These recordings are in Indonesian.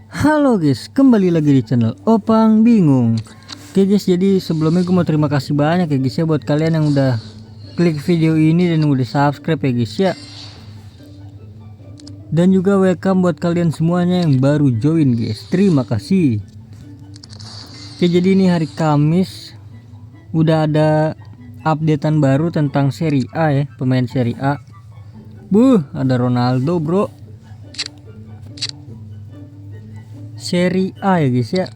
Halo guys, kembali lagi di channel Opang Bingung. Oke guys, jadi sebelumnya gue mau terima kasih banyak ya guys ya buat kalian yang udah klik video ini dan udah subscribe ya guys ya. Dan juga welcome buat kalian semuanya yang baru join guys. Terima kasih. Oke, jadi ini hari Kamis udah ada updatean baru tentang seri A ya, pemain seri A. Ada Ronaldo bro. Seri A ya guys ya.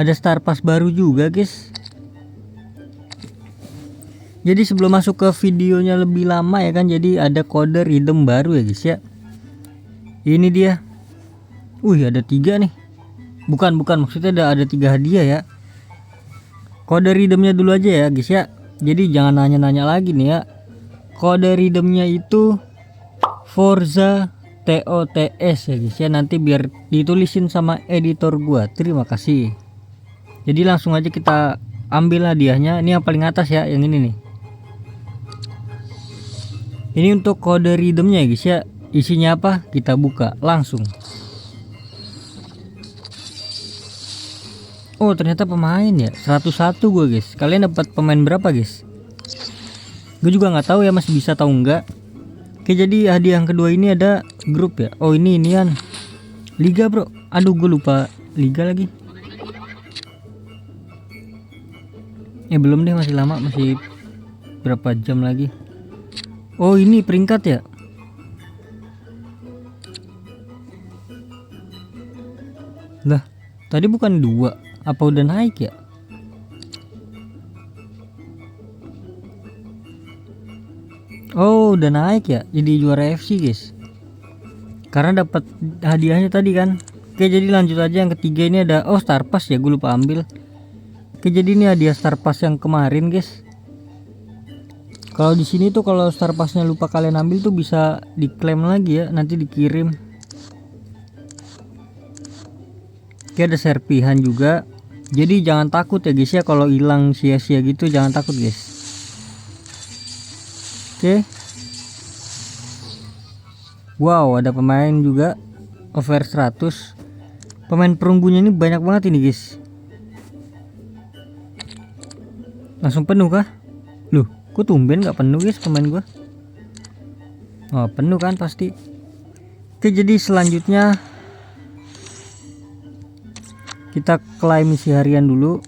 Ada Star Pass baru juga guys. Jadi sebelum masuk ke videonya lebih lama ya kan, jadi ada kode redeem baru ya guys ya. Ini dia. Ada 3 nih. Bukan maksudnya ada 3 hadiah ya. Kode redeemnya dulu aja ya guys ya. Jadi jangan nanya-nanya lagi nih ya. Kode redeemnya itu Forza TOTS ya guys ya. Nanti biar ditulisin sama editor gua. Terima kasih. Jadi langsung aja kita ambil hadiahnya. Ini yang paling atas ya, yang ini nih. Ini untuk kode redeemnya ya guys ya. Isinya apa? Kita buka langsung. Oh ternyata pemain ya, 101 gua guys. Kalian dapat pemain berapa guys? Gue juga nggak tahu ya, masih bisa tahu nggak. Oke, jadi hadiah yang kedua ini ada grup ya. Oh inian liga bro. Aduh gue lupa liga lagi. Belum deh, masih lama, masih berapa jam lagi. Oh ini peringkat ya. Lah tadi bukan 2, apa udah naik ya? Oh udah naik ya, jadi juara FC guys. Karena dapat hadiahnya tadi kan. Oke, jadi lanjut aja yang ketiga. Ini ada Star Pass ya, gue lupa ambil. Oke, jadi ini hadiah Star Pass yang kemarin guys. Kalau di sini tuh kalau Star Passnya lupa kalian ambil tuh bisa diklaim lagi ya, nanti dikirim. Oke, ada serpihan juga. Jadi jangan takut ya guys ya, kalau hilang sia-sia gitu jangan takut guys. Oke. Wow, ada pemain juga over 100. Pemain perunggunya ini banyak banget ini guys. Langsung penuh kah? Loh, kok tumben gak penuh guys pemain gua? Oh penuh kan pasti. Oke, jadi selanjutnya kita klaim misi harian dulu.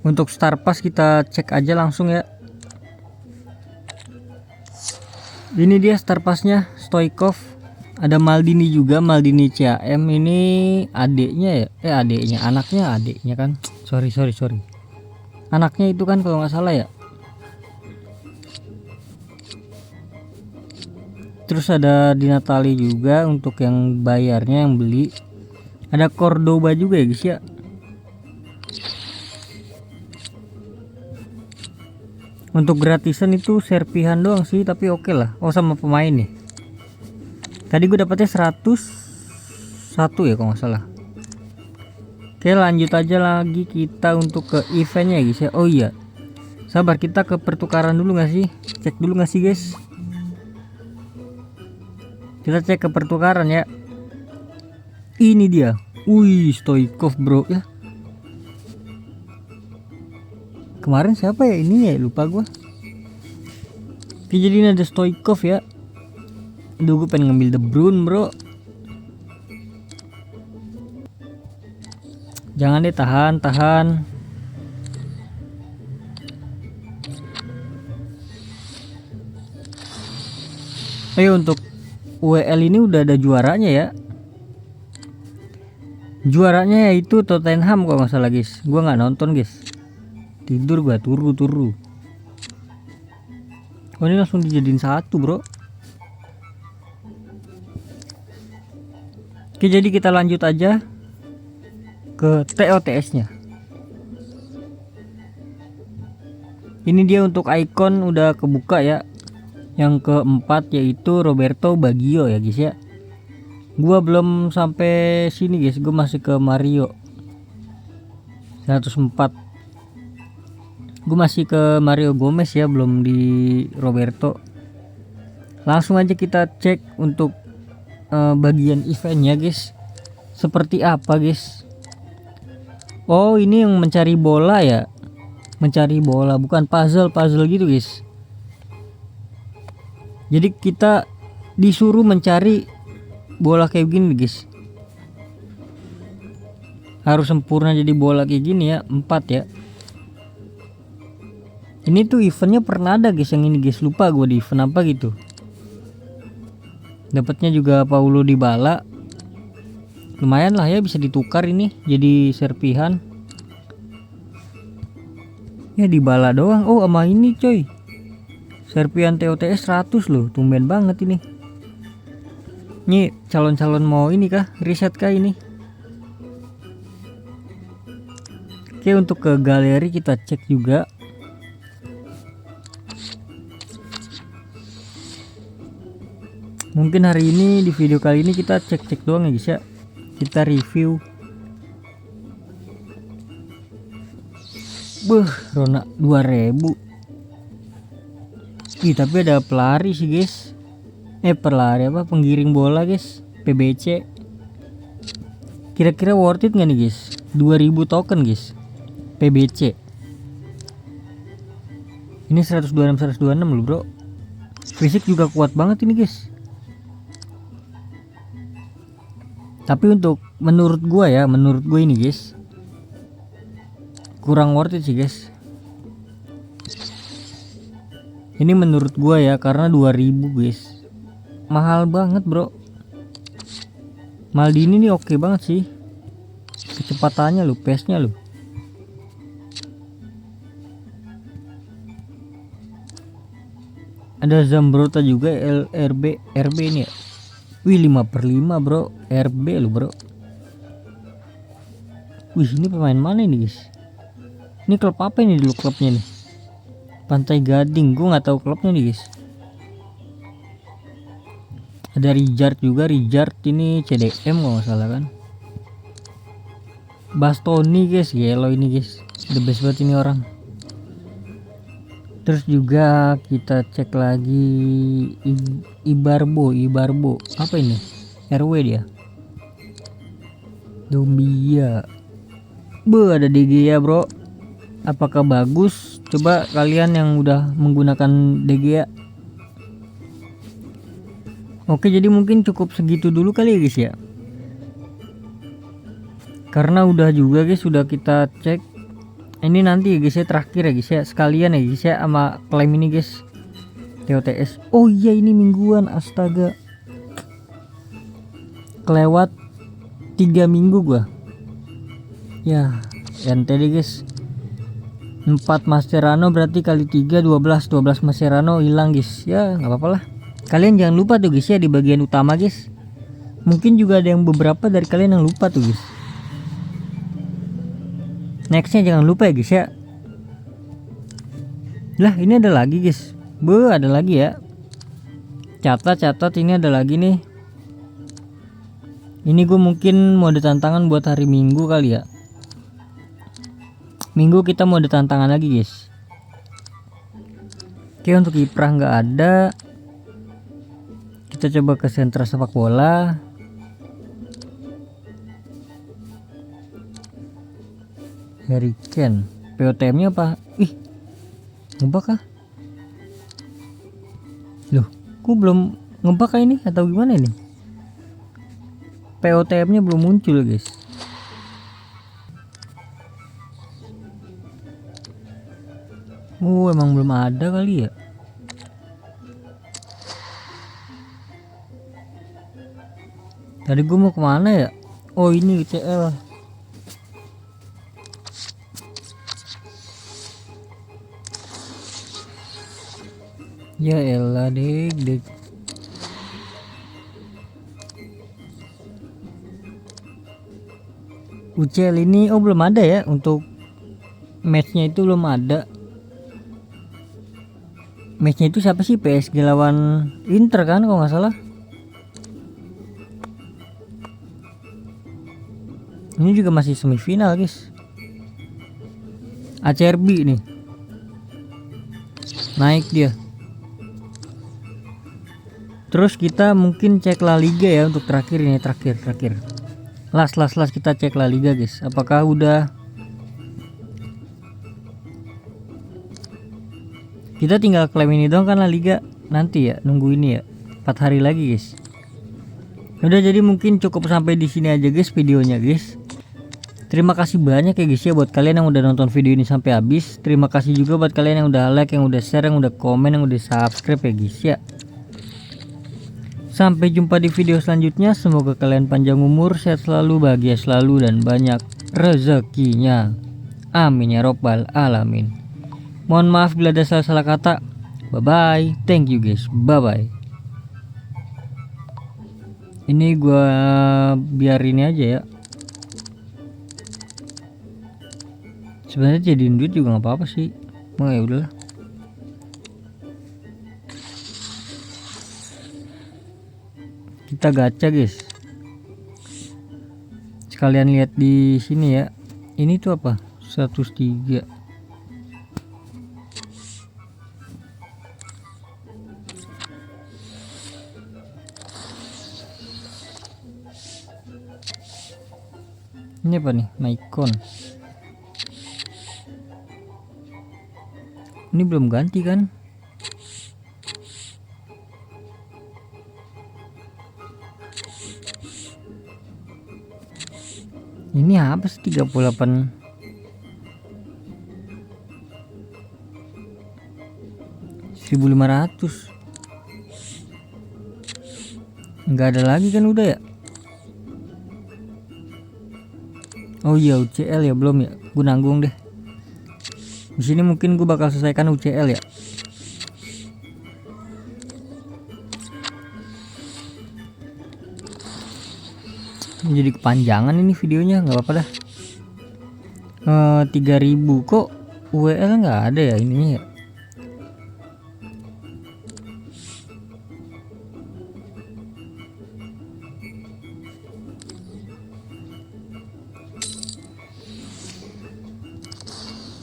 Untuk Star Pass kita cek aja langsung ya. Ini dia Star Passnya, Stoikov. Ada Maldini juga, Maldini CAM. Ini adiknya ya, adiknya kan. Sorry. Anaknya itu kan kalau nggak salah ya. Terus ada Di Natali juga untuk yang bayarnya, yang beli. Ada Cordoba juga ya guys ya. Untuk gratisan itu serpihan doang sih, tapi oke lah. Oh sama pemain nih. Tadi gue dapetnya 101 ya kalau nggak salah. Oke, lanjut aja lagi kita untuk ke eventnya guys ya. Oh iya, sabar, kita ke pertukaran dulu nggak sih? Cek dulu nggak sih guys? Kita cek ke pertukaran ya. Ini dia. Wih, Stoikov bro ya. Kemarin siapa ya ini ya, lupa gua. Oke, jadi ini ada Stoikov ya. Aduh, gue pengen ngambil De Bruyne bro. Jangan deh, tahan. Ayo, untuk WL ini udah ada juaranya ya. Juaranya yaitu Tottenham kalau nggak salah guys. Gua nggak nonton guys. Tidur gua, turu. Oh ini langsung dijadiin 1 bro. Oke, jadi kita lanjut aja ke TOTS nya. Ini dia untuk icon udah kebuka ya. Yang keempat yaitu Roberto Baggio ya guys ya. Gua belum sampai sini guys, gua masih ke Mario 104. Gue masih ke Mario Gomez ya, belum di Roberto. Langsung aja kita cek untuk bagian eventnya guys, seperti apa guys. Oh ini yang mencari bola ya, mencari bola, bukan puzzle gitu guys. Jadi kita disuruh mencari bola kayak gini guys, harus sempurna jadi bola kayak gini ya, 4 ya. Ini tuh eventnya pernah ada guys yang ini guys, lupa gue di event apa gitu. Dapatnya juga Paulo Dybala, lumayan lah ya, bisa ditukar ini jadi serpihan ya. Dybala doang, oh sama ini coy, serpihan TOTS 100 loh, tumben banget ini. Nih calon-calon mau ini kah, riset kah ini. Oke, untuk ke galeri kita cek juga. Mungkin hari ini di video kali ini kita cek-cek doang ya guys ya, kita review. Rona 2000. Ih tapi ada pelari sih guys, pelari apa, penggiring bola guys, PBC. Kira-kira worth it nggak nih guys, 2000 token guys PBC. Ini 126 loh bro, fisik juga kuat banget ini guys. Tapi untuk menurut gua ya, menurut gue ini guys kurang worth it sih guys. Ini menurut gua ya, karena 2000 guys, mahal banget bro. Maldini nih oke banget sih, kecepatannya lo, pace-nya lo. Ada Zambrota juga, RB ini ya. Wih 5/5 bro, RB lo bro. Wih ini pemain mana ini guys, ini klub apa ini dulu klubnya nih, Pantai Gading, gue nggak tahu klubnya nih guys. Ada Rijard juga, Rijard ini CDM kalau nggak salah kan. Bastoni guys, yellow ini guys, the best banget ini orang. Terus juga kita cek lagi Ibarbo apa ini, RW dia, Dombia. Ada DG ya bro, apakah bagus? Coba kalian yang udah menggunakan DG ya. Oke, jadi mungkin cukup segitu dulu kali ya guys ya, karena udah juga guys, sudah kita cek. Ini nanti ya guys ya, terakhir ya guys ya, sekalian ya guys ya sama klaim ini guys, TOTS. Oh iya ini mingguan, astaga, kelewat 3 minggu gua ya. Ente deh guys, 4 Mascherano berarti kali 3 12 Mascherano hilang guys ya, nggak apa-apa lah. Kalian jangan lupa tuh guys ya, di bagian utama guys, mungkin juga ada yang beberapa dari kalian yang lupa tuh guys. Nextnya jangan lupa ya guys ya. Lah ini ada lagi guys, ada lagi ya, catat ini ada lagi nih. Ini gue mungkin mau ada tantangan buat hari Minggu kali ya. Minggu kita mau ada tantangan lagi guys. Oke, untuk kiprah nggak ada. Kita coba ke sentra sepak bola. Harry Kane, POTM nya apa? Ih ngebak kah? Loh kok belum ngebak ini atau gimana ini? POTM nya belum muncul guys. Emang belum ada kali ya. Tadi gue mau kemana ya? Oh ini UCL. Ya elah dek. UCL ini belum ada ya, untuk matchnya itu belum ada. Matchnya itu siapa sih, PSG lawan Inter kan kalau nggak salah. Ini juga masih semifinal guys, ACRB nih. naik dia. Terus kita mungkin cek La Liga ya untuk terakhir ini, terakhir. Last kita cek La Liga guys. Apakah udah? Kita tinggal klaim ini dong kan La Liga. Nanti ya, nunggu ini ya. 4 hari lagi guys. Udah, jadi mungkin cukup sampai di sini aja guys videonya guys. Terima kasih banyak ya guys ya buat kalian yang udah nonton video ini sampai habis. Terima kasih juga buat kalian yang udah like, yang udah share, yang udah komen, yang udah subscribe ya guys ya. Sampai jumpa di video selanjutnya. Semoga kalian panjang umur, sehat selalu, bahagia selalu, dan banyak rezekinya. Amin ya robbal alamin. Mohon maaf bila ada salah kata. Bye bye. Thank you guys. Bye bye. Ini gua biar ini aja ya. Sebenarnya jadiin duit juga nggak apa-apa sih. Mau ya udahlah. Kita gacha guys. Sekalian lihat di sini ya. Ini tuh apa? 103. Ini apa nih? Maicon. Ini belum ganti kan? Ini apa sih 38? $1.500. Nggak ada lagi kan udah ya? Oh iya, UCL ya belum ya? Gue nanggung deh. Di sini mungkin gue bakal selesaikan UCL ya. Jadi kepanjangan ini videonya, nggak apa-apa dah. 3000 kok WL nggak ada ya ininya ya.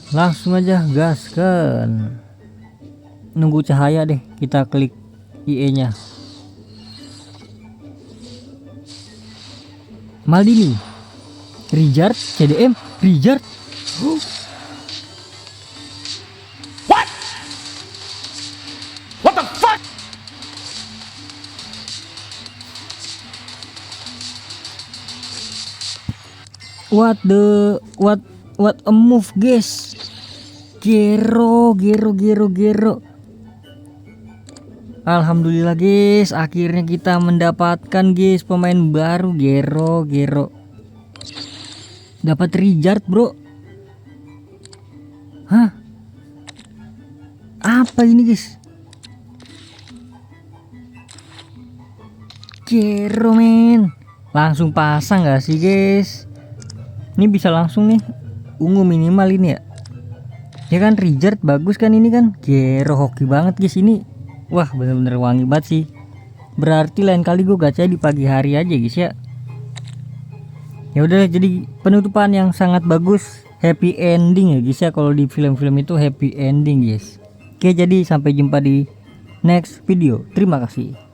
Langsung aja gaskan. Nunggu cahaya deh, kita klik IE nya. Maldini, Rijard, CDM, Rijard. What the fuck? What a move guys. Gero. Alhamdulillah guys, akhirnya kita mendapatkan guys pemain baru Gero. Dapat Rijard bro. Hah? Apa ini guys? Gero men. Langsung pasang gak sih guys? Ini bisa langsung nih. Ungu minimal ini ya. Ya kan Rijard bagus kan ini kan. Gero hoki banget guys ini. Wah bener-bener wangi banget sih. Berarti lain kali gue gacha di pagi hari aja guys ya. Ya udah, jadi penutupan yang sangat bagus, happy ending ya guys ya. Kalau di film-film itu happy ending guys. Oke, jadi sampai jumpa di next video. Terima kasih.